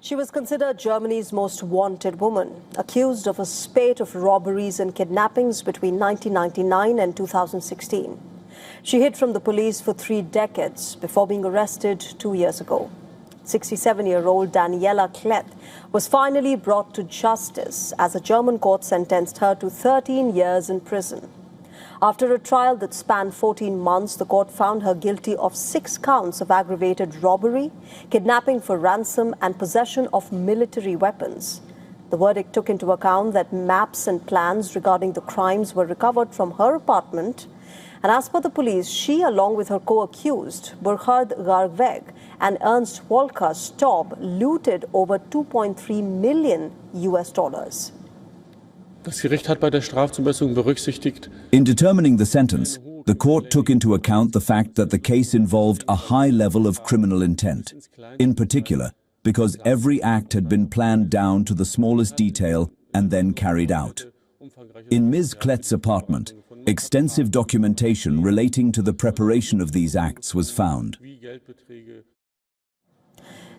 She was considered Germany's most wanted woman, accused of a spate of robberies and kidnappings between 1999 and 2016. She hid from the police for 3 decades before being arrested 2 years ago. 67-year-old Daniela Klette was finally brought to justice as a German court sentenced her to 13 years in prison. After a trial that spanned 14 months, the court found her guilty of 6 counts of aggravated robbery, kidnapping for ransom, and possession of military weapons. The verdict took into account that maps and plans regarding the crimes were recovered from her apartment. And as per the police, she, along with her co-accused, Burkhard Garweg and Ernst Wolker Staub, looted over $2.3 million. Das Gericht hat bei der Strafzumessung berücksichtigt. In determining the sentence, the court took into account the fact that the case involved a high level of criminal intent, in particular because every act had been planned down to the smallest detail and then carried out. In Ms. Klette's apartment, extensive documentation relating to the preparation of these acts was found.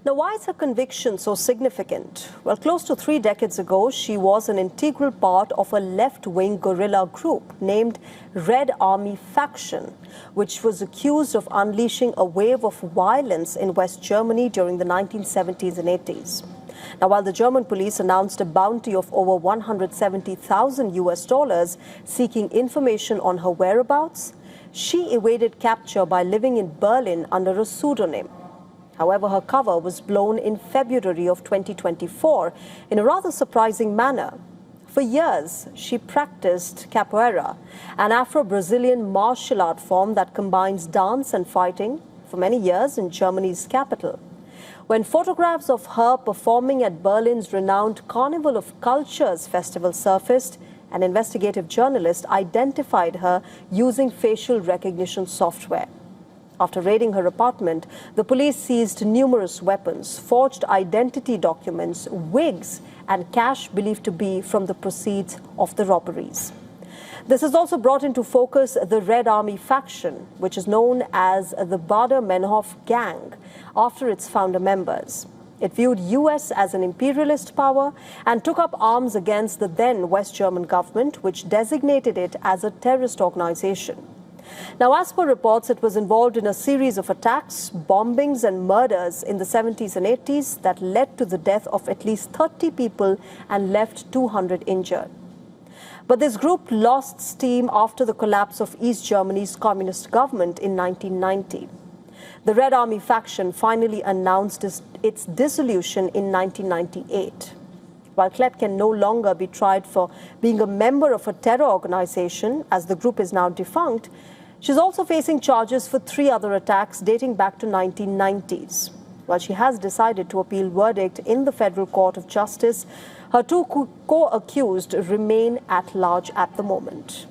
Now, why is her conviction so significant? Well, close to 3 decades ago, she was an integral part of a left-wing guerrilla group named Red Army Faction, which was accused of unleashing a wave of violence in West Germany during the 1970s and 80s. Now, while the German police announced a bounty of over $170,000 seeking information on her whereabouts, she evaded capture by living in Berlin under a pseudonym. However, her cover was blown in February of 2024 in a rather surprising manner. For years, she practiced capoeira, an Afro-Brazilian martial art form that combines dance and fighting, for many years in Germany's capital. When photographs of her performing at Berlin's renowned Carnival of Cultures festival surfaced, an investigative journalist identified her using facial recognition software. After raiding her apartment, the police seized numerous weapons, forged identity documents, wigs, and cash believed to be from the proceeds of the robberies. This has also brought into focus the Red Army Faction, which is known as the Baader-Meinhof Gang, after its founder members. It viewed US as an imperialist power and took up arms against the then West German government, which designated it as a terrorist organization. Now, as per reports, it was involved in a series of attacks, bombings and murders in the 70s and 80s that led to the death of at least 30 people and left 200 injured. But this group lost steam after the collapse of East Germany's communist government in 1990. The Red Army Faction finally announced its dissolution in 1998. While Klette can no longer be tried for being a member of a terror organization, as the group is now defunct, she's also facing charges for 3 other attacks dating back to 1990s. While she has decided to appeal verdict in the Federal Court of Justice, her 2 co-accused remain at large at the moment.